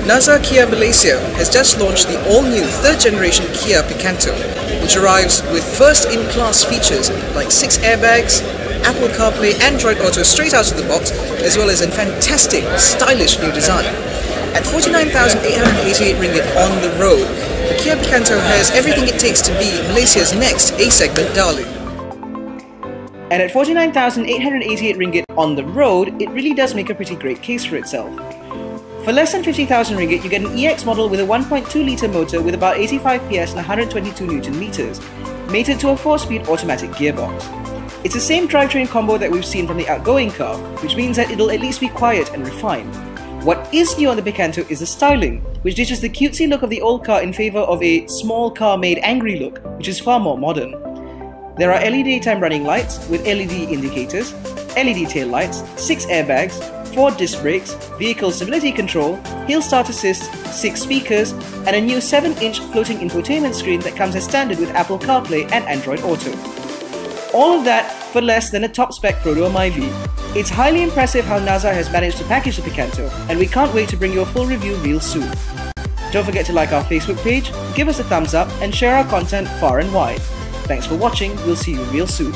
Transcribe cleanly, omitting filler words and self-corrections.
NAZA Kia Malaysia has just launched the all-new third-generation Kia Picanto, which arrives with first-in-class features like 6 airbags, Apple CarPlay, Android Auto straight out of the box, as well as a fantastic, stylish new design. At 49,888 ringgit on the road, the Kia Picanto has everything it takes to be Malaysia's next A-segment darling. And at 49,888 ringgit on the road, it really does make a pretty great case for itself. For less than 50,000 ringgit, you get an EX model with a 1.2-litre motor with about 85 PS and 122 Newton meters, mated to a 4-speed automatic gearbox. It's the same drivetrain combo that we've seen from the outgoing car, which means that it'll at least be quiet and refined. What is new on the Picanto is the styling, which ditches the cutesy look of the old car in favour of a small car made angry look, which is far more modern. There are LED daytime running lights with LED indicators, LED tail lights, 6 airbags, 4 disc brakes, vehicle stability control, hill start assist, 6 speakers, and a new 7-inch floating infotainment screen that comes as standard with Apple CarPlay and Android Auto. All of that for less than a top-spec Proto Myvi. It's highly impressive how NAZA has managed to package the Picanto, and we can't wait to bring you a full review real soon. Don't forget to like our Facebook page, give us a thumbs up, and share our content far and wide. Thanks for watching, we'll see you real soon.